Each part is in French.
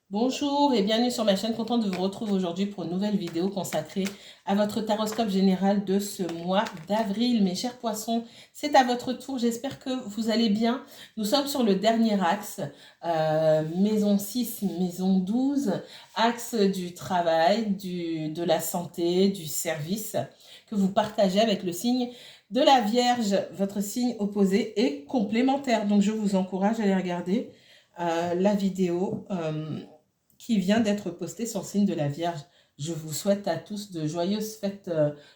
Bonjour et bienvenue sur ma chaîne, contente de vous retrouver aujourd'hui pour une nouvelle vidéo consacrée à votre taroscope général de ce mois d'avril. Mes chers poissons, c'est à votre tour, j'espère que vous allez bien. Nous sommes sur le dernier axe, maison 6, maison 12, axe du travail, de la santé, du service que vous partagez avec le signe de la Vierge. Votre signe opposé est complémentaire, donc je vous encourage à aller regarder la vidéo qui vient d'être posté sur le signe de la Vierge. Je vous souhaite à tous de joyeuses fêtes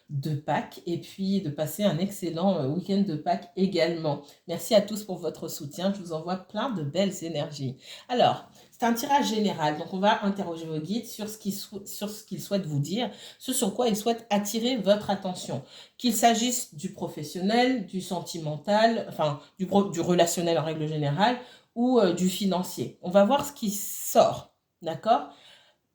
de Pâques et puis de passer un excellent week-end de Pâques également. Merci à tous pour votre soutien. Je vous envoie plein de belles énergies. Alors, c'est un tirage général. Donc, on va interroger vos guides sur ce qu'ils souhaitent vous dire, ce sur quoi ils souhaitent attirer votre attention. Qu'il s'agisse du professionnel, du sentimental, enfin, du relationnel en règle générale ou du financier. On va voir ce qui sort. D'accord?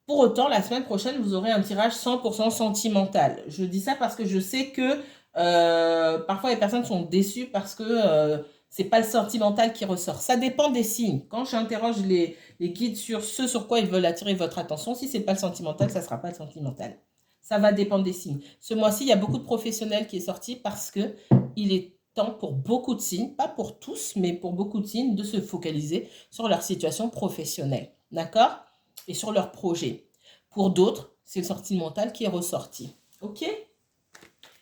Pour autant, la semaine prochaine, vous aurez un tirage 100% sentimental. Je dis ça parce que je sais que parfois les personnes sont déçues parce que c'est pas le sentimental qui ressort. Ça dépend des signes. Quand j'interroge les guides sur ce sur quoi ils veulent attirer votre attention, si c'est pas le sentimental, ça sera pas le sentimental. Ça va dépendre des signes. Ce mois-ci, il y a beaucoup de professionnels qui est sorti parce que il est temps pour beaucoup de signes, pas pour tous, mais pour beaucoup de signes, de se focaliser sur leur situation professionnelle. D'accord? Et sur leur projet. Pour d'autres, c'est le sentimental qui est ressorti. Ok?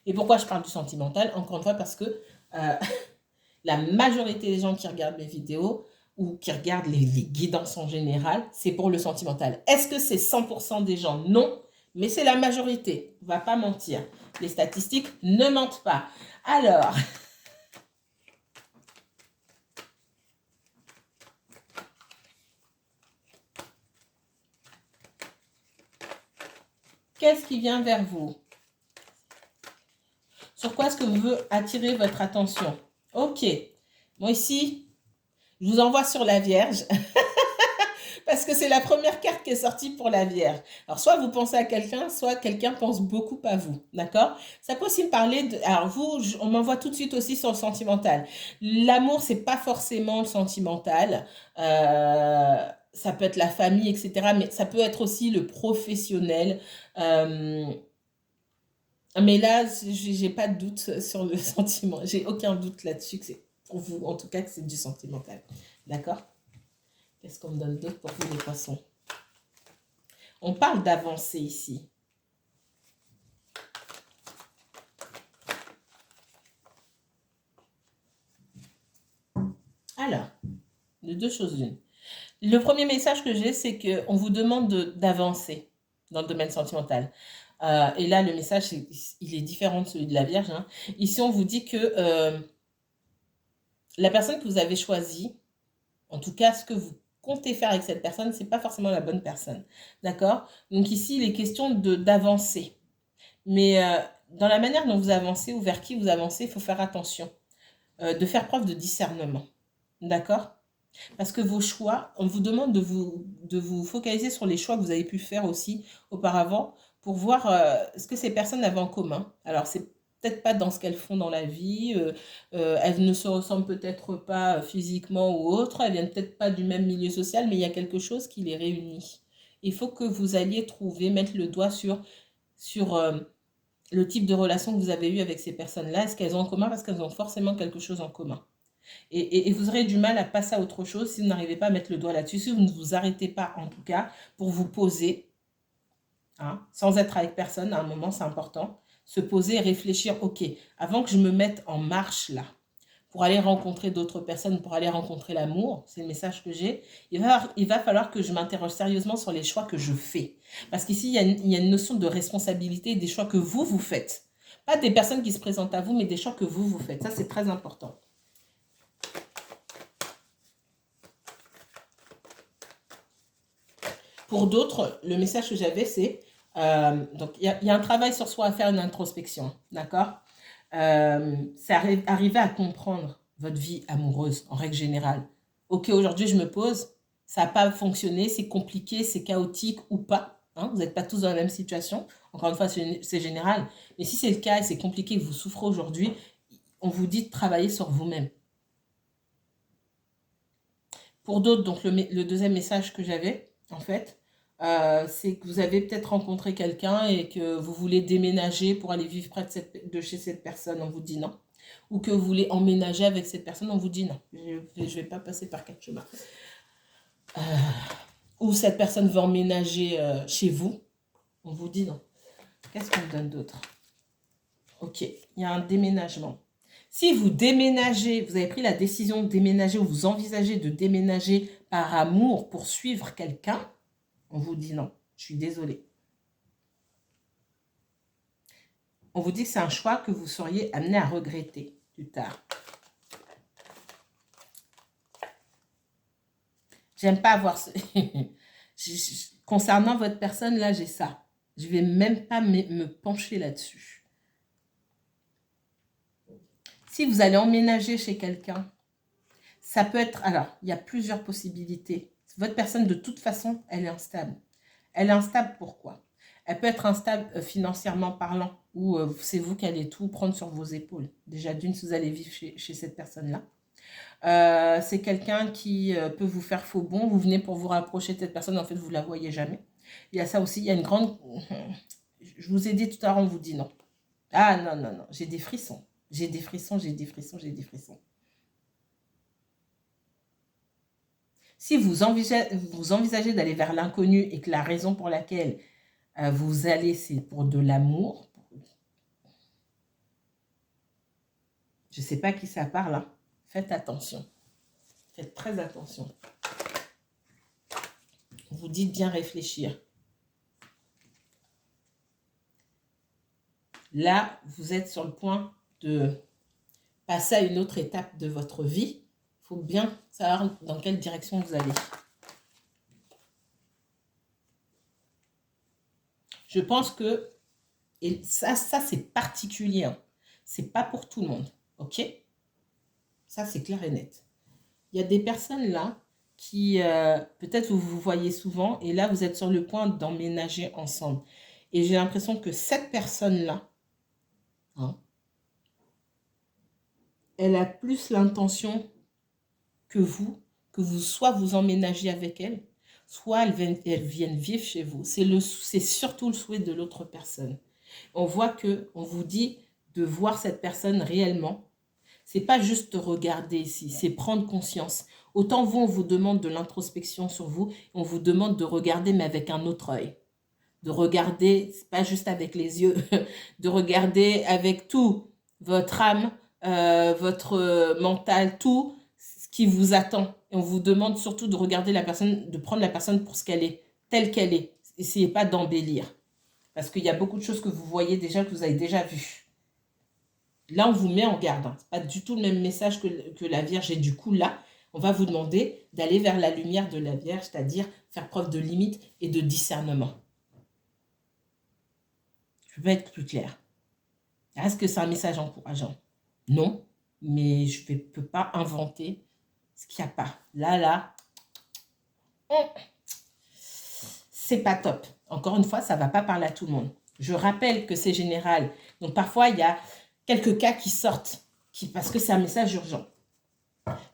Et pourquoi je parle du sentimental? Encore une fois, parce que la majorité des gens qui regardent mes vidéos ou qui regardent les guidances en général, c'est pour le sentimental. Est-ce que c'est 100% des gens? Non, mais c'est la majorité. On ne va pas mentir. Les statistiques ne mentent pas. Alors, qu'est-ce qui vient vers vous? Sur quoi est-ce que vous voulez attirer votre attention? Ok. Moi ici, je vous envoie sur la Vierge. Parce que c'est la première carte qui est sortie pour la Vierge. Alors, soit vous pensez à quelqu'un, soit quelqu'un pense beaucoup à vous. D'accord? Ça peut aussi me parler de... Alors, vous, on m'envoie tout de suite aussi sur le sentimental. L'amour, c'est pas forcément le sentimental. Ça peut être la famille, etc. Mais ça peut être aussi le professionnel. Mais là, j'ai pas de doute sur le sentiment. J'ai aucun doute là-dessus que c'est pour vous, en tout cas, que c'est du sentimental. D'accord? Qu'est-ce qu'on me donne d'autre pour vous, les poissons? On parle d'avancer ici. Alors, de deux choses l'une. Le premier message que j'ai, c'est qu'on vous demande d'avancer dans le domaine sentimental. Et là, le message, il est différent de celui de la Vierge. Hein. Ici, on vous dit que la personne que vous avez choisie, en tout cas, ce que vous comptez faire avec cette personne, c'est pas forcément la bonne personne. D'accord? Donc ici, il est question d'avancer. Mais dans la manière dont vous avancez ou vers qui vous avancez, il faut faire attention. De faire preuve de discernement. D'accord? Parce que vos choix, on vous demande de vous focaliser sur les choix que vous avez pu faire aussi auparavant pour voir ce que ces personnes avaient en commun. Alors, c'est peut-être pas dans ce qu'elles font dans la vie, elles ne se ressemblent peut-être pas physiquement ou autre, elles viennent peut-être pas du même milieu social, mais il y a quelque chose qui les réunit. Il faut que vous alliez trouver, mettre le doigt sur le type de relation que vous avez eu avec ces personnes-là. Est-ce qu'elles ont en commun? Parce qu'elles ont forcément quelque chose en commun. Et vous aurez du mal à passer à autre chose si vous n'arrivez pas à mettre le doigt là-dessus, si vous ne vous arrêtez pas en tout cas pour vous poser, hein, sans être avec personne, à un moment c'est important, se poser et réfléchir, ok, avant que je me mette en marche là, pour aller rencontrer d'autres personnes, pour aller rencontrer l'amour, c'est le message que j'ai, il va falloir que je m'interroge sérieusement sur les choix que je fais. Parce qu'ici, il y a une notion de responsabilité des choix que vous faites. Pas des personnes qui se présentent à vous, mais des choix que vous faites. Ça, c'est très important. Pour d'autres, le message que j'avais, c'est... donc, il y a un travail sur soi à faire, une introspection, d'accord? C'est arriver à comprendre votre vie amoureuse, en règle générale. Ok, aujourd'hui, je me pose, ça n'a pas fonctionné, c'est compliqué, c'est chaotique ou pas. Hein, vous n'êtes pas tous dans la même situation. Encore une fois, c'est général. Mais si c'est le cas et c'est compliqué, que vous souffrez aujourd'hui, on vous dit de travailler sur vous-même. Pour d'autres, donc le deuxième message que j'avais, en fait. C'est que vous avez peut-être rencontré quelqu'un et que vous voulez déménager pour aller vivre près de chez cette personne, on vous dit non. Ou que vous voulez emménager avec cette personne, on vous dit non. Je ne vais pas passer par quatre chemins. Ou cette personne veut emménager chez vous, on vous dit non. Qu'est-ce qu'on me donne d'autre? Ok, il y a un déménagement. Si vous déménagez, vous avez pris la décision de déménager ou vous envisagez de déménager par amour pour suivre quelqu'un, on vous dit non, je suis désolée. On vous dit que c'est un choix que vous seriez amené à regretter plus tard. J'aime pas avoir ce... Concernant votre personne, là, j'ai ça. Je vais même pas me pencher là-dessus. Si vous allez emménager chez quelqu'un, ça peut être... Alors, il y a plusieurs possibilités. Votre personne, de toute façon, elle est instable. Elle est instable pourquoi? Elle peut être instable financièrement parlant, ou c'est vous qui allez tout prendre sur vos épaules. Déjà, d'une, si vous allez vivre chez cette personne-là. C'est quelqu'un qui peut vous faire faux bond. Vous venez pour vous rapprocher de cette personne, en fait, vous ne la voyez jamais. Il y a ça aussi, il y a une grande... Je vous ai dit tout à l'heure, on vous dit non. Ah non, non, non, j'ai des frissons. J'ai des frissons, j'ai des frissons, j'ai des frissons. Si vous envisagez d'aller vers l'inconnu et que la raison pour laquelle vous allez, c'est pour de l'amour, je ne sais pas qui ça parle, hein. Faites attention. Faites très attention. Vous dites bien réfléchir. Là, vous êtes sur le point de passer à une autre étape de votre vie. Il faut bien savoir dans quelle direction vous allez. Je pense que, et ça c'est particulier, hein. C'est pas pour tout le monde, ok? Ça, c'est clair et net. Il y a des personnes là qui, peut-être vous vous voyez souvent, et là, vous êtes sur le point d'emménager ensemble. Et j'ai l'impression que cette personne-là, hein, elle a plus l'intention que vous soit vous emménagiez avec elle, soit elle vienne vivre chez vous. C'est surtout le souhait de l'autre personne. On voit que on vous dit de voir cette personne réellement. C'est pas juste regarder ici, c'est prendre conscience. Autant vous, on vous demande de l'introspection sur vous, on vous demande de regarder mais avec un autre œil. De regarder, c'est pas juste avec les yeux, de regarder avec tout, votre âme, votre mental, tout ce qui vous attend. Et on vous demande surtout de regarder la personne, de prendre la personne pour ce qu'elle est, telle qu'elle est. Essayez pas d'embellir. Parce qu'il y a beaucoup de choses que vous voyez déjà, que vous avez déjà vues. Là, on vous met en garde, hein. Ce n'est pas du tout le même message que la Vierge. Et du coup, là, on va vous demander d'aller vers la lumière de la Vierge, c'est-à-dire faire preuve de limite et de discernement. Je peux être plus clair. Est-ce que c'est un message encourageant? Non, mais je ne peux pas inventer ce qu'il n'y a pas. Là, c'est pas top. Encore une fois, ça ne va pas parler à tout le monde. Je rappelle que c'est général. Donc parfois, il y a quelques cas qui sortent parce que c'est un message urgent.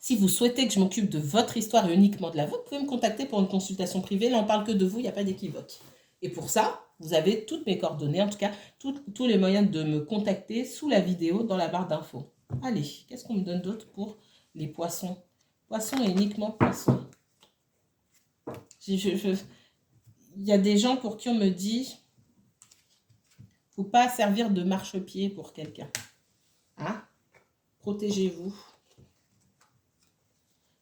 Si vous souhaitez que je m'occupe de votre histoire et uniquement de la vôtre, vous pouvez me contacter pour une consultation privée. Là, on parle que de vous, il n'y a pas d'équivoque. Et pour ça, vous avez toutes mes coordonnées, en tout cas, tous les moyens de me contacter sous la vidéo dans la barre d'infos. Allez, qu'est-ce qu'on me donne d'autre pour les poissons? Poissons et uniquement poissons. Il y a des gens pour qui on me dit faut pas servir de marchepied pour quelqu'un. Hein? Protégez-vous.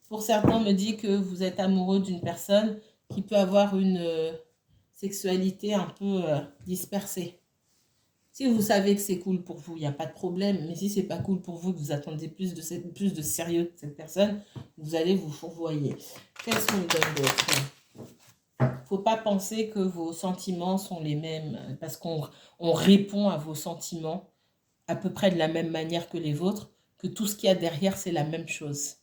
Pour certains, on me dit que vous êtes amoureux d'une personne qui peut avoir une sexualité un peu dispersée. Si vous savez que c'est cool pour vous, il n'y a pas de problème. Mais si c'est pas cool pour vous, que vous attendez plus de sérieux de cette personne, vous allez vous fourvoyer. Qu'est-ce qu'on me donne d'autre? Faut pas penser que vos sentiments sont les mêmes, parce qu'on répond à vos sentiments à peu près de la même manière que les vôtres, que tout ce qu'il y a derrière, c'est la même chose.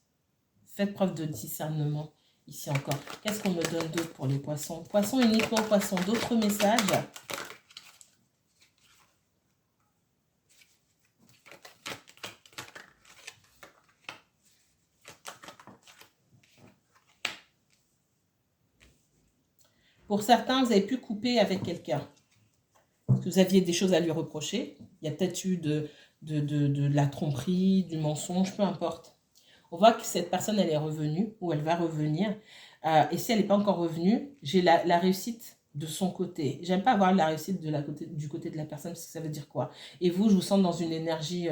Faites preuve de discernement ici encore. Qu'est-ce qu'on me donne d'autre pour les poissons? Poissons, uniquement poissons. D'autres messages? Pour certains, vous avez pu couper avec quelqu'un. Parce que vous aviez des choses à lui reprocher. Il y a peut-être eu de la tromperie, du mensonge, peu importe. On voit que cette personne, elle est revenue ou elle va revenir. Et si elle n'est pas encore revenue, j'ai la réussite de son côté. J'aime pas avoir la réussite du côté de la personne parce que ça veut dire quoi? Et vous, je vous sens dans une énergie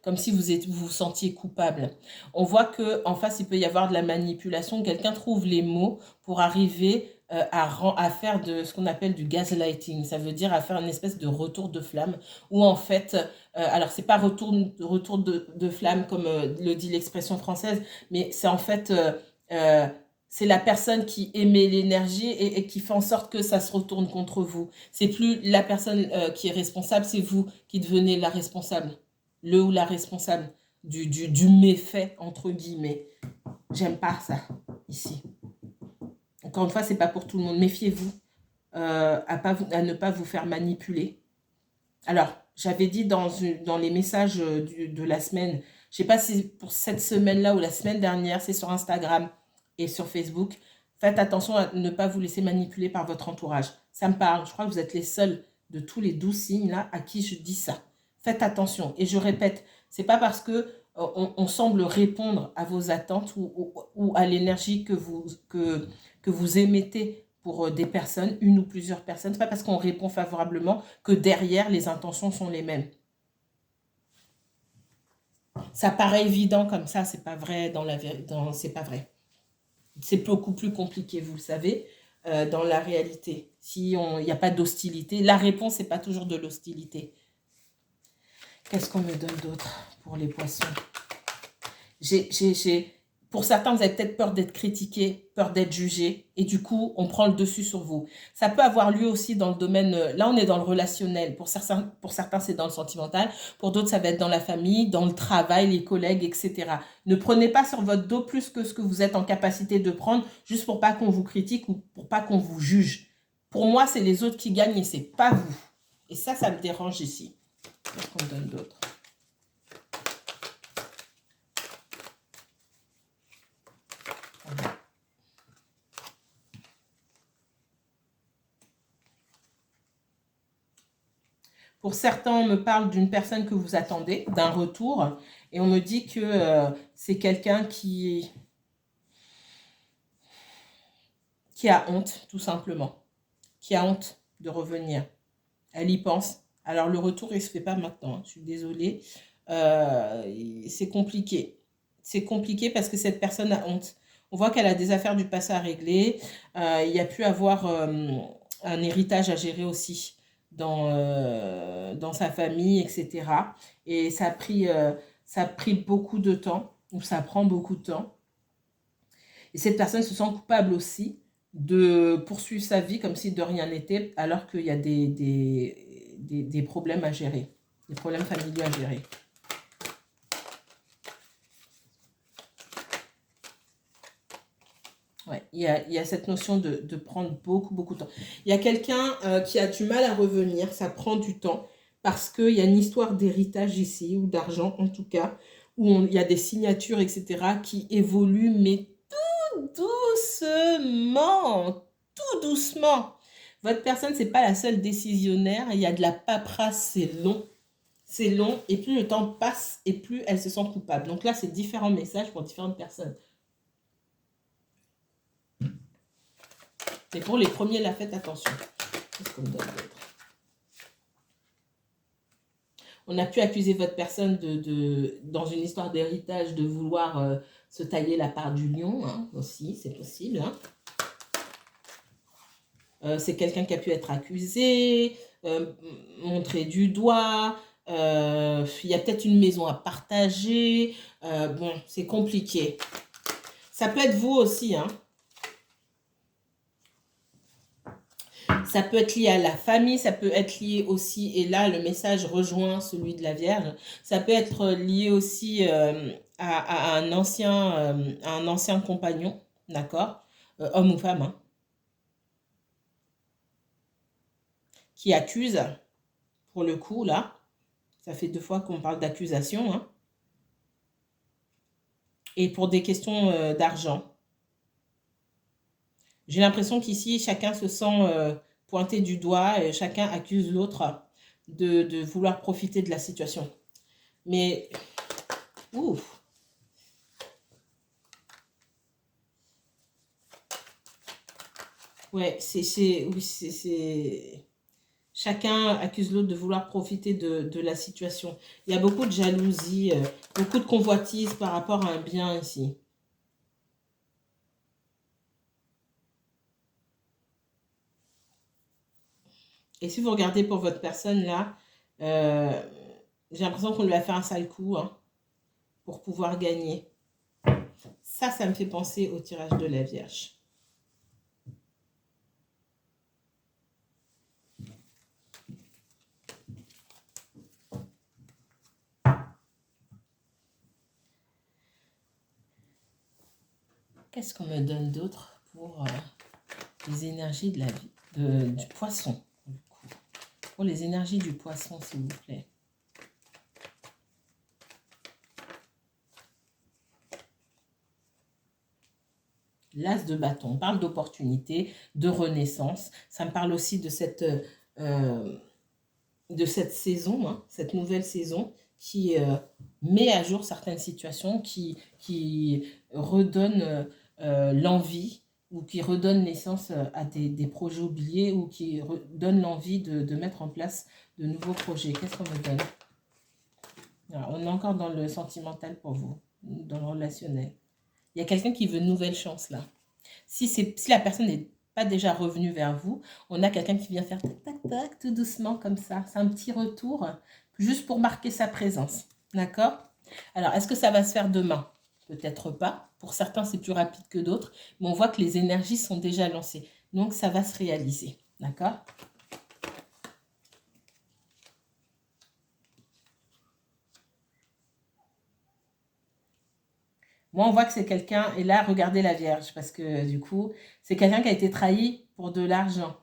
comme si vous vous sentiez coupable. On voit que en face, il peut y avoir de la manipulation. Quelqu'un trouve les mots pour arriver à faire de ce qu'on appelle du gaslighting. Ça veut dire à faire une espèce de retour de flamme où en fait alors, c'est pas retour de flamme comme le dit l'expression française, mais c'est en fait, c'est la personne qui émet l'énergie et qui fait en sorte que ça se retourne contre vous. C'est plus la personne qui est responsable, c'est vous qui devenez la responsable, le ou la responsable du méfait, entre guillemets. J'aime pas ça, ici. Encore une fois, c'est pas pour tout le monde. Méfiez-vous à ne pas vous faire manipuler. Alors, j'avais dit dans les messages de la semaine, je ne sais pas si pour cette semaine-là ou la semaine dernière, c'est sur Instagram et sur Facebook, faites attention à ne pas vous laisser manipuler par votre entourage. Ça me parle, je crois que vous êtes les seuls de tous les 12 signes là à qui je dis ça. Faites attention. Et je répète, c'est pas parce que on semble répondre à vos attentes ou à l'énergie que vous émettez pour des personnes, une ou plusieurs personnes. C'est pas parce qu'on répond favorablement que derrière, les intentions sont les mêmes. Ça paraît évident comme ça, c'est pas vrai c'est pas vrai. C'est beaucoup plus compliqué, vous le savez, dans la réalité. Si il n'y a pas d'hostilité, la réponse n'est pas toujours de l'hostilité. Qu'est-ce qu'on me donne d'autre pour les poissons? Pour certains, vous avez peut-être peur d'être critiqué, peur d'être jugé, et du coup, on prend le dessus sur vous. Ça peut avoir lieu aussi dans le domaine, là on est dans le relationnel, pour certains c'est dans le sentimental, pour d'autres ça va être dans la famille, dans le travail, les collègues, etc. Ne prenez pas sur votre dos plus que ce que vous êtes en capacité de prendre, juste pour pas qu'on vous critique ou pour pas qu'on vous juge. Pour moi, c'est les autres qui gagnent et c'est pas vous. Et ça me dérange ici. Qu'est-ce qu'on donne d'autre? Pour certains, on me parle d'une personne que vous attendez, d'un retour, et on me dit que c'est quelqu'un qui a honte, tout simplement, qui a honte de revenir. Elle y pense. Alors, le retour, il ne se fait pas maintenant, hein. Je suis désolée. C'est compliqué. C'est compliqué parce que cette personne a honte. On voit qu'elle a des affaires du passé à régler. Il y a pu avoir un héritage à gérer aussi dans sa famille, etc. Et ça a pris beaucoup de temps, ou ça prend beaucoup de temps. Et cette personne se sent coupable aussi de poursuivre sa vie comme si de rien n'était, alors qu'il y a des problèmes à gérer, des problèmes familiaux à gérer. Ouais, il y a cette notion de prendre beaucoup de temps. Il y a quelqu'un qui a du mal à revenir, ça prend du temps, parce qu'il y a une histoire d'héritage ici, ou d'argent en tout cas, où il y a des signatures, etc., qui évoluent, mais tout doucement. Votre personne, c'est pas la seule décisionnaire, il y a de la paperasse, c'est long. C'est long, et plus le temps passe, et plus elle se sent coupable. Donc là, c'est différents messages pour différentes personnes. Et pour les premiers, là, faites attention. Qu'est-ce qu'on donne d'autre? On a pu accuser votre personne dans une histoire d'héritage de vouloir se tailler la part du lion, hein, aussi, c'est possible. Hein. C'est quelqu'un qui a pu être accusé, montré du doigt. Il y a peut-être une maison à partager. Bon, c'est compliqué. Ça peut être vous aussi, hein. Ça peut être lié à la famille, ça peut être lié aussi, et là le message rejoint celui de la Vierge, ça peut être lié aussi à un ancien compagnon, d'accord, homme ou femme, hein, qui accuse, pour le coup là, ça fait 2 fois qu'on parle d'accusation, hein, et pour des questions d'argent. J'ai l'impression qu'ici, chacun se sent pointé du doigt et chacun accuse l'autre de vouloir profiter de la situation. Mais, ouf, ouais, oui, chacun accuse l'autre de vouloir profiter de la situation. Il y a beaucoup de jalousie, beaucoup de convoitise par rapport à un bien ici. Et si vous regardez pour votre personne là, euh, j'ai l'impression qu'on lui a fait un sale coup hein, pour pouvoir gagner. Ça me fait penser au tirage de la Vierge. Qu'est-ce qu'on me donne d'autre pour les énergies de la vie, du poisson, du coup. Pour les énergies du poisson, s'il vous plaît. L'as de bâton, on parle d'opportunité, de renaissance. Ça me parle aussi de cette saison, hein, cette nouvelle saison qui met à jour certaines situations, qui redonne l'envie ou qui redonne naissance à des projets oubliés ou qui donne l'envie de mettre en place de nouveaux projets. Qu'est-ce qu'on me donne? Alors, on est encore dans le sentimental pour vous, dans le relationnel. Il y a quelqu'un qui veut une nouvelle chance là. Si la personne n'est pas déjà revenue vers vous, on a quelqu'un qui vient faire tac, tac, tac, tout doucement comme ça. C'est un petit retour, juste pour marquer sa présence. D'accord? Alors, est-ce que ça va se faire demain? Peut-être pas. Pour certains, c'est plus rapide que d'autres. Mais on voit que les énergies sont déjà lancées. Donc, ça va se réaliser. D'accord? Moi, on voit que c'est quelqu'un, et là, regardez la Vierge, parce que du coup, c'est quelqu'un qui a été trahi pour de l'argent,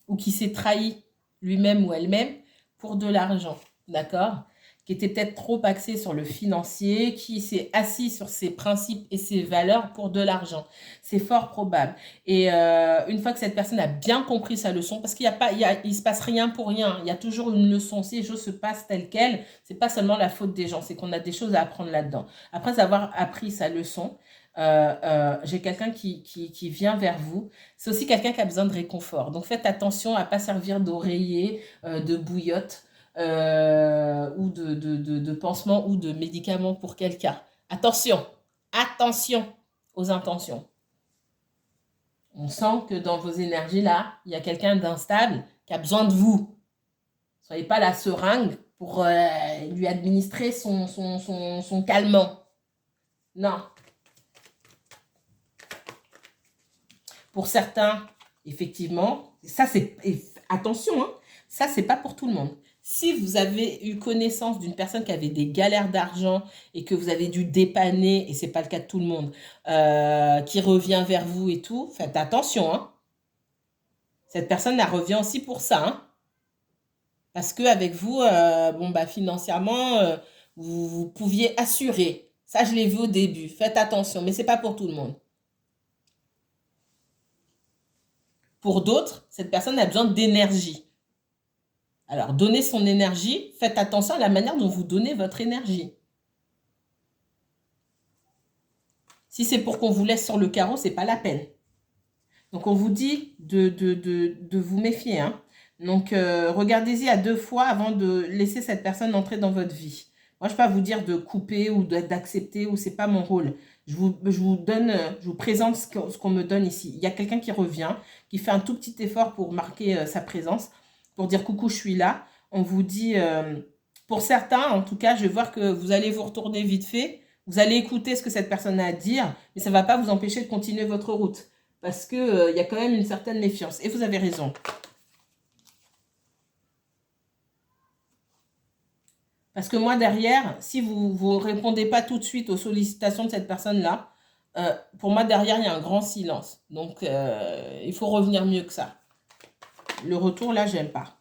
ou qui s'est trahi lui-même ou elle-même pour de l'argent, d'accord? Qui était peut-être trop axé sur le financier, qui s'est assis sur ses principes et ses valeurs pour de l'argent. C'est fort probable. Et une fois que cette personne a bien compris sa leçon, parce qu'il y a pas, il se passe rien pour rien, il y a toujours une leçon. Si les choses se passent telles quelles, c'est pas seulement la faute des gens, c'est qu'on a des choses à apprendre là-dedans. Après avoir appris sa leçon, j'ai quelqu'un qui vient vers vous. C'est aussi quelqu'un qui a besoin de réconfort. Donc faites attention à ne pas servir d'oreiller, de bouillotte ou de pansement ou de médicaments pour quelqu'un. Attention, attention aux intentions. On sent que dans vos énergies-là, il y a quelqu'un d'instable qui a besoin de vous. Ne soyez pas la seringue pour lui administrer son calmant. Non. Pour certains, effectivement, ça c'est... Attention, hein, ça c'est pas pour tout le monde. Si vous avez eu connaissance d'une personne qui avait des galères d'argent et que vous avez dû dépanner, et c'est pas le cas de tout le monde, qui revient vers vous et tout, faites attention. Hein. Cette personne, elle revient aussi pour ça. Hein. Parce qu'avec vous, bon, bah, financièrement, vous pouviez assurer. Ça, je l'ai vu au début. Faites attention, mais c'est pas pour tout le monde. Pour d'autres, cette personne a besoin d'énergie. Alors, donnez son énergie, faites attention à la manière dont vous donnez votre énergie. Si c'est pour qu'on vous laisse sur le carreau, ce n'est pas la peine. Donc, on vous dit de vous méfier. Hein. Donc, regardez-y à 2 fois avant de laisser cette personne entrer dans votre vie. Moi, je ne peux pas vous dire de couper ou d'accepter, ou ce n'est pas mon rôle. Je vous présente ce qu'on me donne ici. Il y a quelqu'un qui revient, qui fait un tout petit effort pour marquer sa présence, pour dire coucou, je suis là. On vous dit, pour certains, en tout cas, je vais voir que vous allez vous retourner vite fait. Vous allez écouter ce que cette personne a à dire, mais ça ne va pas vous empêcher de continuer votre route. Parce qu'il y a quand même une certaine méfiance. Et vous avez raison. Parce que moi, derrière, si vous ne répondez pas tout de suite aux sollicitations de cette personne-là, pour moi, derrière, il y a un grand silence. Donc, il faut revenir mieux que ça. Le retour, là, j'aime pas.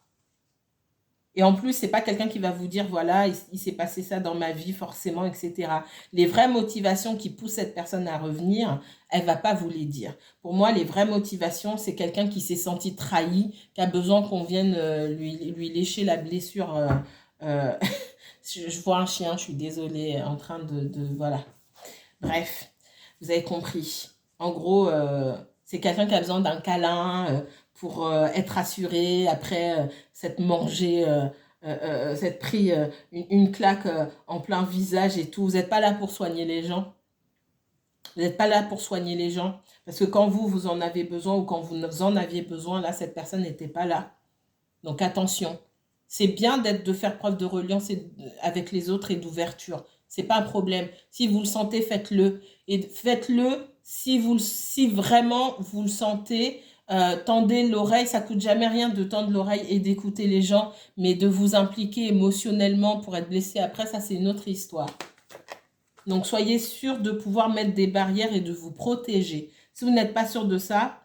Et en plus, c'est pas quelqu'un qui va vous dire, voilà, il s'est passé ça dans ma vie, forcément, etc. Les vraies motivations qui poussent cette personne à revenir, elle va pas vous les dire. Pour moi, les vraies motivations, c'est quelqu'un qui s'est senti trahi, qui a besoin qu'on vienne lui lécher la blessure. Euh, je vois un chien, je suis désolée, en train voilà. Bref, vous avez compris. En gros, c'est quelqu'un qui a besoin d'un câlin pour être assuré après s'être mangé, s'être pris une claque en plein visage et tout. Vous n'êtes pas là pour soigner les gens. Vous n'êtes pas là pour soigner les gens. Parce que quand vous en avez besoin ou quand vous en aviez besoin, là, cette personne n'était pas là. Donc attention. C'est bien de faire preuve de reliance avec les autres et d'ouverture. C'est pas un problème. Si vous le sentez, faites-le. Et faites-le si vraiment vous le sentez. Tendez l'oreille. Ça coûte jamais rien de tendre l'oreille et d'écouter les gens. Mais de vous impliquer émotionnellement pour être blessé après, ça c'est une autre histoire. Donc soyez sûr de pouvoir mettre des barrières et de vous protéger. Si vous n'êtes pas sûr de ça,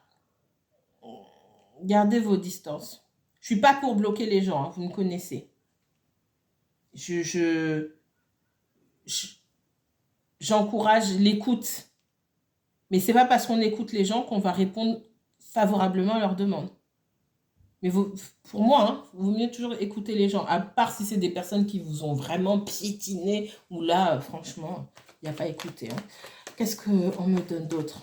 gardez vos distances. Je suis pas pour bloquer les gens, hein, vous me connaissez. J'encourage l'écoute. Mais c'est pas parce qu'on écoute les gens qu'on va répondre favorablement à leurs demandes. Mais pour moi, hein, il vaut mieux toujours écouter les gens. À part si c'est des personnes qui vous ont vraiment piétiné, ou là, franchement, il n'y a pas à écouter. Hein. Qu'est-ce qu'on me donne d'autre?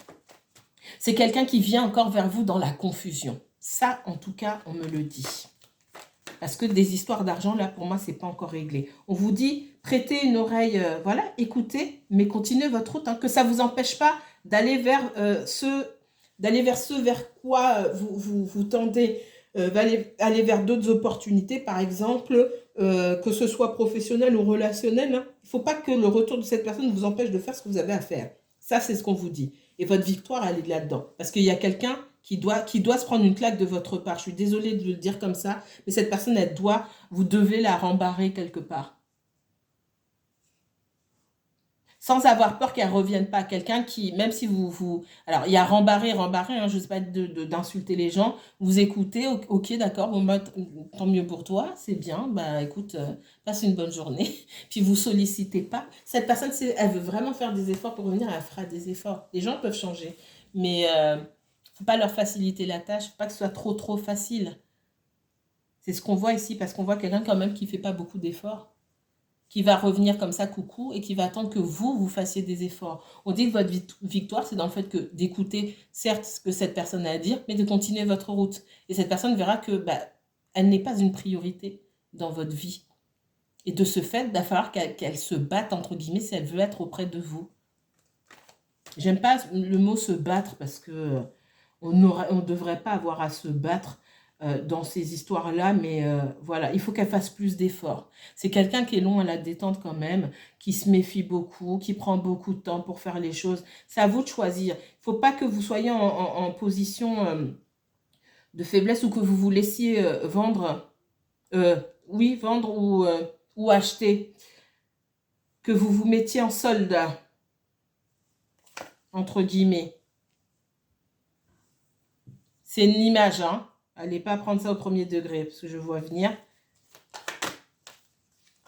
C'est quelqu'un qui vient encore vers vous dans la confusion. Ça, en tout cas, on me le dit. Parce que des histoires d'argent, là, pour moi, c'est pas encore réglé. On vous dit, prêtez une oreille, voilà, écoutez, mais continuez votre route. Hein, que ça ne vous empêche pas d'aller vers ce vers quoi vous tendez, aller vers d'autres opportunités, par exemple, que ce soit professionnel ou relationnel. Hein. Il ne faut pas que le retour de cette personne vous empêche de faire ce que vous avez à faire. Ça, c'est ce qu'on vous dit. Et votre victoire, elle est là-dedans. Parce qu'il y a quelqu'un qui doit se prendre une claque de votre part. Je suis désolée de le dire comme ça, mais cette personne, vous devez la rembarrer quelque part. Sans avoir peur qu'elle ne revienne pas. Quelqu'un qui, même si alors, il y a rembarrer, hein, je ne sais pas d'insulter les gens. Vous écoutez, ok, d'accord, bon, bah, tant mieux pour toi, c'est bien. Bah, écoute, passe une bonne journée. Puis vous sollicitez pas. Cette personne, elle veut vraiment faire des efforts pour revenir, elle fera des efforts. Les gens peuvent changer. Mais faut pas leur faciliter la tâche, faut pas que ce soit trop facile. C'est ce qu'on voit ici, parce qu'on voit quelqu'un quand même qui fait pas beaucoup d'efforts, qui va revenir comme ça, coucou, et qui va attendre que vous fassiez des efforts. On dit que votre victoire, c'est dans le fait que d'écouter, certes, ce que cette personne a à dire, mais de continuer votre route. Et cette personne verra que elle n'est pas une priorité dans votre vie. Et de ce fait, il va falloir qu'elle se batte, entre guillemets, si elle veut être auprès de vous. J'aime pas le mot se battre, parce que on ne devrait pas avoir à se battre dans ces histoires-là, mais voilà, il faut qu'elle fasse plus d'efforts. C'est quelqu'un qui est long à la détente quand même, qui se méfie beaucoup, qui prend beaucoup de temps pour faire les choses. C'est à vous de choisir. Il ne faut pas que vous soyez en position de faiblesse ou que vous vous laissiez vendre, vendre ou acheter, que vous vous mettiez en solde, entre guillemets. C'est une image, hein. Allez pas prendre ça au premier degré, parce que je vois venir.